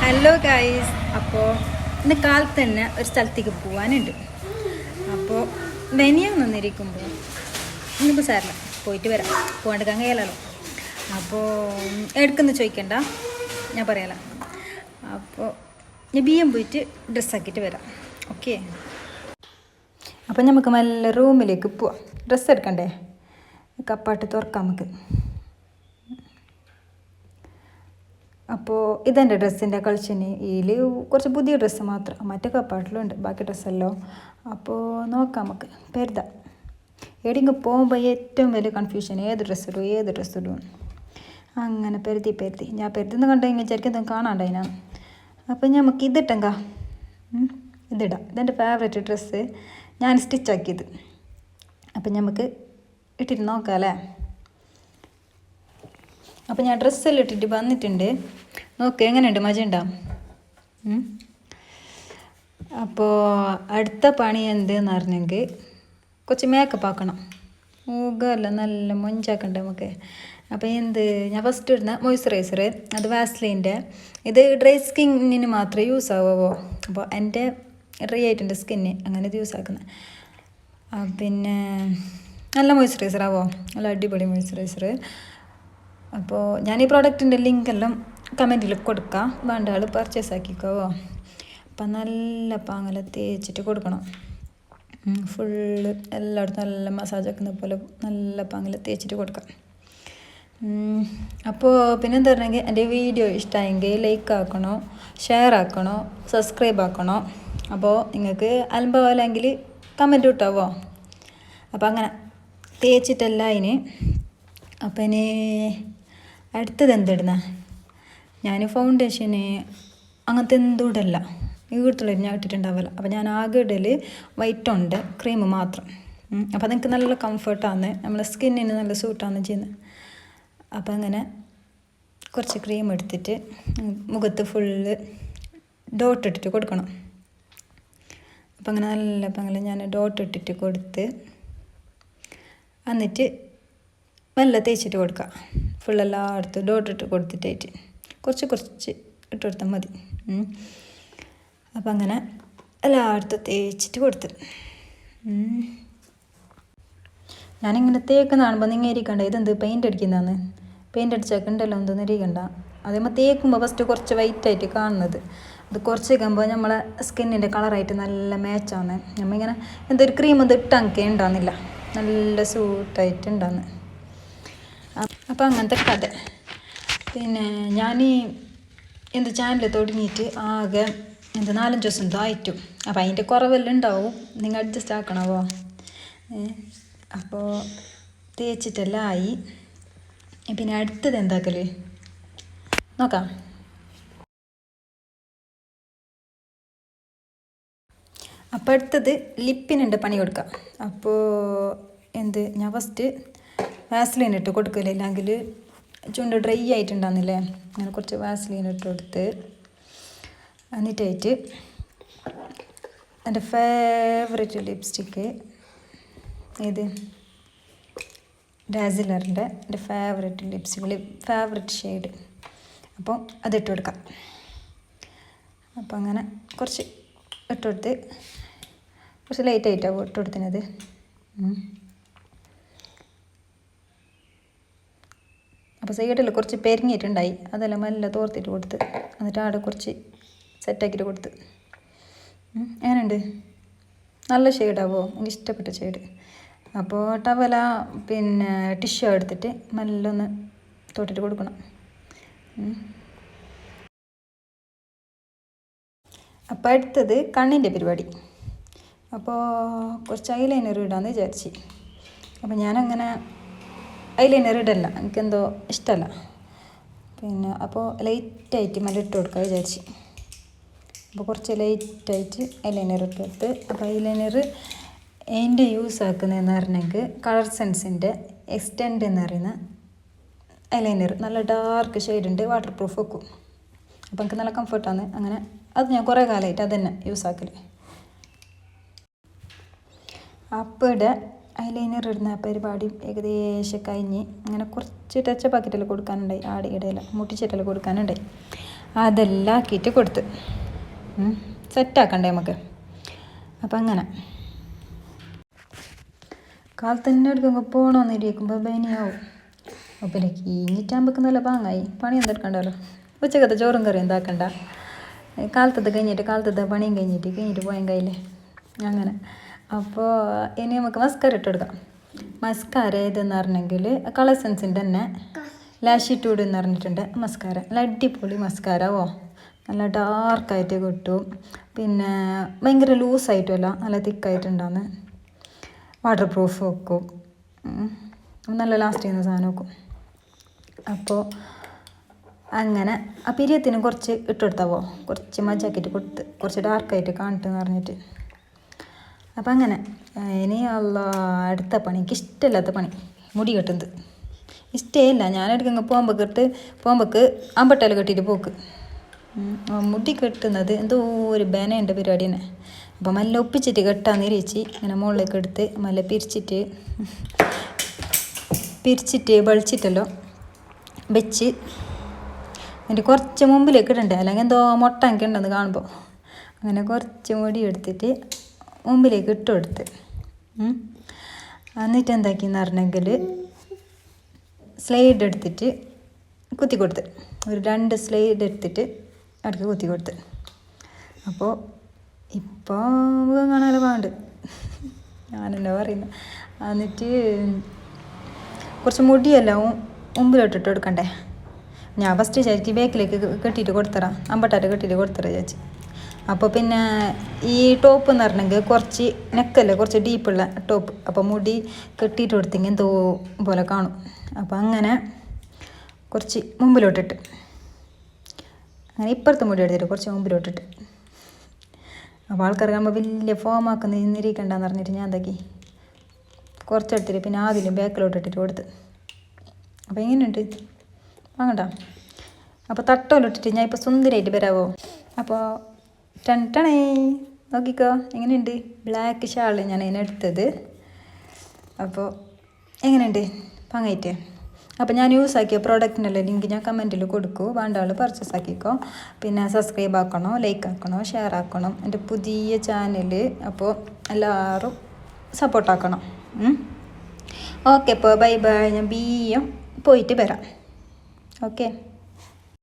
Hello guys. അപ്പോൾ ഇന്ന് കാലത്ത് തന്നെ ഒരു സ്ഥലത്തേക്ക് പോകാനുണ്ട്. അപ്പോൾ വെനിയാന്നിരിക്കുമ്പോൾ ഇന്നിപ്പോൾ സാറില്ല, പോയിട്ട് വരാം, പോകേണ്ടക്കാൻ കഴിയാലോ. അപ്പോൾ എടുക്കുന്ന ചോദിക്കണ്ട, ഞാൻ പറയാലോ. അപ്പോൾ ഞാൻ ബിയ്യം പോയിട്ട് ഡ്രസ്സാക്കിയിട്ട് വരാം. ഓക്കെ. അപ്പോൾ നമുക്ക് നല്ല റൂമിലേക്ക് പോവാം. ഡ്രസ്സ് എടുക്കണ്ടേ? കപ്പാട്ട് തുറക്കാം നമുക്ക്. അപ്പോൾ ഇതെൻ്റെ ഡ്രസ്സിൻ്റെ കളക്ഷന്. ഇതിൽ കുറച്ച് പുതിയ ഡ്രസ്സ് മാത്രം, മറ്റേ കപ്പാട്ടിലുണ്ട് ബാക്കി ഡ്രസ്സല്ലോ. അപ്പോൾ നോക്കാം നമുക്ക്. പെരുതാം. എവിടെയെങ്കിലും പോകുമ്പോൾ ഏറ്റവും വലിയ കൺഫ്യൂഷൻ ഏത് ഡ്രസ്സ് ഇടും. അങ്ങനെ പെരുതി ഞാൻ പെരുതെന്ന് കണ്ടു കഴിഞ്ഞാൽ വിചാരിക്കും കാണാണ്ടതിനാ. അപ്പോൾ നമുക്ക് ഇതിട്ടെങ്കാ, ഇതിടാം. ഇതെൻ്റെ ഫേവറേറ്റ് ഡ്രസ്സ്, ഞാൻ സ്റ്റിച്ചാക്കിയത്. അപ്പം നമുക്ക് ഇട്ടിട്ട് നോക്കാം അല്ലേ. അപ്പോൾ ഞാൻ ഡ്രസ്സെല്ലാം ഇട്ടിട്ട് വന്നിട്ടുണ്ട്. നോക്ക് എങ്ങനെയുണ്ട്, മജ ഉണ്ടാവും. അപ്പോൾ അടുത്ത പണി എന്തെന്ന് പറഞ്ഞെങ്കിൽ കുറച്ച് മേക്കപ്പ് ആക്കണം. മുഖമല്ല നല്ല മൊഞ്ചാക്കണ്ടേ നമുക്ക്. അപ്പോൾ ഞാൻ ഫസ്റ്റ് ഇടുന്ന മോയ്സ്ചറൈസർ, അത് വാസ്ലിൻ്റെ. ഇത് ഡ്രൈ സ്കിന്നിന് മാത്രമേ യൂസ് ആവുമോ. അപ്പോൾ എൻ്റെ ഡ്രൈ ആയിട്ടുണ്ട് സ്കിന്ന്, അങ്ങനെ ഇത് യൂസ് ആക്കുന്നത്. പിന്നെ നല്ല മോയ്സ്ചറൈസർ ആവോ, നല്ല അടിപൊളി മോയ്സ്ചറൈസർ. അപ്പോൾ ഞാൻ ഈ പ്രോഡക്റ്റിൻ്റെ ലിങ്കെല്ലാം കമൻറ്റിൽ കൊടുക്കാം, വേണ്ട ആൾ പർച്ചേസ് ആക്കിക്കോവോ. അപ്പം നല്ല പാങ്ങല തേച്ചിട്ട് കൊടുക്കണം. ഫുള്ള് എല്ലായിടത്തും നല്ല മസാജ് ആക്കുന്ന പോലെ നല്ല പാങ്ങല തേച്ചിട്ട് കൊടുക്കാം. അപ്പോൾ പിന്നെ എന്താ പറഞ്ഞെങ്കിൽ എൻ്റെ വീഡിയോ ഇഷ്ടമായെങ്കിൽ ലൈക്ക് ആക്കണോ, ഷെയർ ആക്കണോ, സബ്സ്ക്രൈബ് ആക്കണോ. അപ്പോൾ നിങ്ങൾക്ക് അലമ്പാവല്ലെങ്കിൽ കമൻറ്റ് ഇട്ടാവോ. അപ്പോൾ അങ്ങനെ തേച്ചിട്ടല്ല അതിന്. അപ്പം ഇനി അടുത്തത് എന്തിടുന്ന, ഞാൻ ഫൗണ്ടേഷന് അങ്ങനത്തെ എന്തും ഇടല്ല. വീട്ടിലുള്ള ഞാൻ ഇട്ടിട്ടുണ്ടാവില്ല. അപ്പോൾ ഞാൻ ആകെ ഇടൽ വൈറ്റ് ഉണ്ട്, ക്രീം മാത്രം. അപ്പോൾ അതെനിക്ക് നല്ല കംഫർട്ടാണ്, നമ്മളെ സ്കിന്നിന് നല്ല സൂട്ടാണ് ചെയ്യുന്നത്. അപ്പോൾ അങ്ങനെ കുറച്ച് ക്രീം എടുത്തിട്ട് മുഖത്ത് ഫുള്ള് ഡോട്ട് ഇട്ടിട്ട് കൊടുക്കണം. അപ്പം അങ്ങനെ നല്ല പങ്കല ഞാൻ ഡോട്ട് ഇട്ടിട്ട് കൊടുത്ത് എന്നിട്ട് നല്ല തേച്ചിട്ട് കൊടുക്കുക. ഫുള്ളെല്ലായിടത്തും ഡോട്ട് ഇട്ട് കൊടുത്തിട്ടായിട്ട് കുറച്ച് ഇട്ട് കൊടുത്താൽ മതി. അപ്പം അങ്ങനെ എല്ലായിടത്തും തേച്ചിട്ട് കൊടുത്ത് ഞാനിങ്ങനെ തേക്കുന്ന കാണുമ്പോൾ നിങ്ങൾ ഇരിക്കണ്ട, ഇതെന്ത് പെയിൻ്റ് അടിക്കുന്നതാണ്, പെയിൻ്റ് അടിച്ചാക്കണ്ടല്ലോ എന്തൊന്നും ഇരിക്കണ്ട. അതേപോലെ തേക്കുമ്പോൾ ഫസ്റ്റ് കുറച്ച് വൈറ്റായിട്ട് കാണുന്നത്, അത് കുറച്ച് വയ്ക്കുമ്പോൾ നമ്മളെ സ്കിന്നിൻ്റെ കളറായിട്ട് നല്ല മാച്ചാണ്. നമ്മളിങ്ങനെ എന്തൊരു ക്രീം ഒന്നും ഇട്ടങ്ങക്കെ ഉണ്ടാകുന്നില്ല, നല്ല സൂട്ടായിട്ട് ഉണ്ടാകുന്നു. അപ്പോൾ അങ്ങനത്തെ കഥ. പിന്നെ ഞാൻ ചാനൽ തുടങ്ങിയിട്ട് ആകെ 4-5 ദിവസം ആയിട്ടും. അപ്പോൾ അതിൻ്റെ കുറവെല്ലാം ഉണ്ടാവും, നിങ്ങൾ അഡ്ജസ്റ്റ് ആക്കണമോ. അപ്പോൾ തേച്ചിട്ടെല്ലാം ആയി. പിന്നെ അടുത്തത് എന്താക്കൽ നോക്കാം. അപ്പോൾ അടുത്തത് ലിപ്പിനുണ്ട് പണി കൊടുക്കാം. അപ്പോൾ ഞാൻ ഫസ്റ്റ് വാസ്ലീൻ ഇട്ട് കൊടുക്കില്ല, ഇല്ലെങ്കിൽ ചുണ്ട് ഡ്രൈ ആയിട്ടുണ്ടാകുന്നില്ലേ. അങ്ങനെ കുറച്ച് വാസ്ലീൻ ഇട്ട് കൊടുത്ത് എന്നിട്ടായിട്ട് എൻ്റെ ഫേവറേറ്റ് ലിപ്സ്റ്റിക്ക് ഇത് ഡാസിലറിൻ്റെ എൻ്റെ ഫേവറേറ്റ് ഷെയ്ഡ്. അപ്പോൾ അതിട്ട് കൊടുക്കാം. അപ്പോൾ അങ്ങനെ കുറച്ച് ഇട്ടുകൊടുത്ത് കുറച്ച് ലൈറ്റായിട്ടാവും ഇട്ട് കൊടുത്തിനത്. അപ്പോൾ സൈഡിൽ കുറച്ച് പെരിഞ്ഞിട്ടുണ്ടായി, അതെല്ലാം നല്ല തോർത്തിട്ട് കൊടുത്ത് എന്നിട്ട് അവിടെ കുറച്ച് സെറ്റാക്കിയിട്ട് കൊടുത്ത്. എങ്ങനെയുണ്ട്? നല്ല ഷെയ്ഡാവോ, എനിക്ക് ഇഷ്ടപ്പെട്ട ഷെയ്ഡ്. അപ്പോൾ ടവല പിന്നെ ടിഷ്യൂ എടുത്തിട്ട് നല്ല ഒന്ന് തൊട്ടിട്ട് കൊടുക്കണം. അപ്പോൾ അടുത്തത് കണ്ണിൻ്റെ പരിപാടി. അപ്പോൾ കുറച്ച് ഐലൈനർ ഇടാമെന്ന് വിചാരിച്ച്. അപ്പോൾ ഞാനങ്ങനെ ഐലൈനർ ഇടല്ല, എനിക്കെന്തോ ഇഷ്ടമല്ല. പിന്നെ അപ്പോൾ ലൈറ്റായിട്ട് മല ഇട്ട് കൊടുക്കാൻ വിചാരിച്ച്. അപ്പോൾ കുറച്ച് ലൈറ്റായിട്ട് ഐലൈനർ ഇട്ട് കൊടുത്ത്. അപ്പോൾ ഐലൈനർ എൻ്റെ യൂസ് ആക്കുന്നതെന്ന് പറഞ്ഞെങ്കിൽ കളർ സെൻസിൻ്റെ എക്സ്റ്റെൻഡ് എന്ന് പറയുന്ന ഐലൈനർ, നല്ല ഡാർക്ക് ഷെയ്ഡ് ഉണ്ട്, വാട്ടർ പ്രൂഫ് വെക്കും. അപ്പോൾ എനിക്ക് നല്ല കംഫർട്ടാണ്. അങ്ങനെ അത് ഞാൻ കുറേ കാലമായിട്ട് അത് തന്നെ യൂസ് ആക്കൽ. അപ്പോൾ ഇവിടെ ഐലൈനർ ഇടുന്ന പരിപാടി ഏകദേശം കഴിഞ്ഞ്. അങ്ങനെ കുറച്ച് ടച്ചപ്പ് ആക്കിയിട്ടെല്ലാം കൊടുക്കാനുണ്ടായി, ആടെ ഇടയില മുട്ടിച്ചിട്ടെല്ലാം കൊടുക്കാനുണ്ടായി. അതെല്ലാം ആക്കിയിട്ട് കൊടുത്ത് സെറ്റാക്കണ്ടേ നമുക്ക്. അപ്പം അങ്ങനെ കാലത്ത് തന്നെ എടുക്കുമ്പോൾ പോകണമെന്നിരിക്കുമ്പോൾ ബനിയാവും. അപ്പം എനിക്ക് കീഞ്ഞിട്ടാകുമ്പോൾ നല്ല പാങ്ങായി പണി എന്തെടുക്കണ്ടല്ലോ. ഉച്ചക്കത്തെ ചോറും കറിയും എന്താക്കണ്ട, കാലത്തത്തെ കാലത്തത്തെ പണിയും കഴിഞ്ഞിട്ട് പോയാൽ കയ്യില്ലേ അങ്ങനെ. അപ്പോൾ ഇനി നമുക്ക് മസ്കാര ഇട്ട് കൊടുക്കാം. മസ്കാര ഇതെന്ന് പറഞ്ഞെങ്കിൽ കളസൻസിൻ്റെ തന്നെ ലാഷിറ്റ്യൂഡ് എന്ന് പറഞ്ഞിട്ടുണ്ട് മസ്കാര. നല്ല അടിപൊളി മസ്കാരവോ, നല്ല ഡാർക്കായിട്ട് കിട്ടും. പിന്നെ ഭയങ്കര ലൂസായിട്ടുമല്ല, നല്ല തിക്കായിട്ടുണ്ടാകുന്ന വാട്ടർ പ്രൂഫ് വെക്കും, നല്ല ലാസ്റ്റ് ചെയ്യുന്ന സാധനം വെക്കും. അപ്പോൾ അങ്ങനെ ആ പിരിയത്തിന് കുറച്ച് ഇട്ട് കൊടുത്താവോ, കുറച്ച് മജാക്കിയിട്ട് കൊടുത്ത് കുറച്ച് ഡാർക്കായിട്ട് കാണട്ടെന്ന് പറഞ്ഞിട്ട്. അപ്പം അങ്ങനെ ഇനി അടുത്ത പണി, എനിക്ക് ഇഷ്ടമില്ലാത്ത പണി മുടി കെട്ടുന്നത്. ഇഷ്ടമില്ല, ഞാനെടുക്കങ്ങ് പോകുമ്പോൾക്ക് അമ്പട്ടൽ കെട്ടിയിട്ട് പോക്ക്. മുടി കെട്ടുന്നത് എന്തോ ഒരു ബനേൻ്റെ പരിപാടി തന്നെ. അപ്പം മെല്ലെ ഒപ്പിച്ചിട്ട് കെട്ടാന്ന് ഇരിച്ച് ഇങ്ങനെ മുകളിലേക്ക് എടുത്ത് മെല്ലെ പിരിച്ചിട്ട് വെളിച്ചിട്ടല്ലോ വെച്ച് എന്നിട്ട് കുറച്ച് മുമ്പിലേക്ക് ഇടണ്ടേ, അല്ലെങ്കിൽ എന്തോ മുട്ട എനിക്ക് ഉണ്ടെന്ന് കാണുമ്പോൾ. അങ്ങനെ കുറച്ച് മുടി എടുത്തിട്ട് മുമ്പിലേക്ക് ഇട്ട് കൊടുത്ത് എന്നിട്ട് എന്താക്കിയെന്ന് പറഞ്ഞെങ്കിൽ സ്ലൈഡ് എടുത്തിട്ട് കുത്തി കൊടുത്ത്, ഒരു 2 സ്ലൈഡ് എടുത്തിട്ട് ഇടയ്ക്ക് കുത്തി കൊടുത്ത്. അപ്പോൾ ഇപ്പോൾ മുഖം കാണാൻ പാണ്ട് ഞാനെന്നാ പറയുന്നത്. എന്നിട്ട് കുറച്ച് മുടിയെല്ലാം മുമ്പിലോട്ടിട്ട് കൊടുക്കണ്ടേ. ഞാൻ ഫസ്റ്റ് വിചാരിച്ചു ബാക്കിലേക്ക് കെട്ടിയിട്ട് കൊടുത്തറ, അമ്പട്ടാറ്റ് കെട്ടിയിട്ട് കൊടുത്തറ ചേച്ചി. അപ്പോൾ പിന്നെ ഈ ടോപ്പ് എന്ന് പറഞ്ഞെങ്കിൽ കുറച്ച് നെക്കല്ലേ, കുറച്ച് ഡീപ്പുള്ള ടോപ്പ്. അപ്പോൾ മുടി കെട്ടിയിട്ട് കൊടുത്തെങ്കിൽ എന്തോ പോലെ കാണും. അപ്പോൾ അങ്ങനെ കുറച്ച് മുമ്പിലോട്ടിട്ട്, അങ്ങനെ ഇപ്പുറത്തെ മുടി എടുത്തിട്ട് കുറച്ച് മുമ്പിലോട്ടിട്ട്. അപ്പോൾ ആൾക്കാർ കാണുമ്പോൾ വലിയ ഫോമാക്കുന്ന ഇന്നിരിക്കണ്ടെന്ന് പറഞ്ഞിട്ട് ഞാൻ എന്താക്കി കുറച്ചെടുത്തിട്ട് പിന്നെ ആദ്യം ബാക്കിലോട്ടിട്ടിട്ട് കൊടുത്ത്. അപ്പോൾ എങ്ങനെയുണ്ട് വാങ്ങണ്ട. അപ്പോൾ തട്ടോലിട്ടിട്ട് ഞാൻ ഇപ്പോൾ സുന്ദരമായിട്ട് വരാവോ. അപ്പോൾ ടണേ നോക്കിക്കോ എങ്ങനെയുണ്ട്. ബ്ലാക്ക് ഷാൾ ഞാൻ അതിനെ എടുത്തത്. അപ്പോൾ എങ്ങനെയുണ്ട് പാങ്ങായിട്ട്. അപ്പോൾ ഞാൻ യൂസ് ആക്കിയ പ്രോഡക്റ്റിനുള്ള ലിങ്ക് ഞാൻ കമൻറ്റിൽ കൊടുക്കൂ, വേണ്ട ആൾ പർച്ചേസ് ആക്കിക്കോ. പിന്നെ സബ്സ്ക്രൈബ് ആക്കണോ, ലൈക്ക് ആക്കണോ, ഷെയർ ആക്കണം എൻ്റെ പുതിയ ചാനൽ. അപ്പോൾ എല്ലാവരും സപ്പോർട്ടാക്കണം. ഓക്കെ അപ്പോൾ ബൈ ബൈ. ഞാൻ പോയിട്ട് വരാം. ഓക്കെ.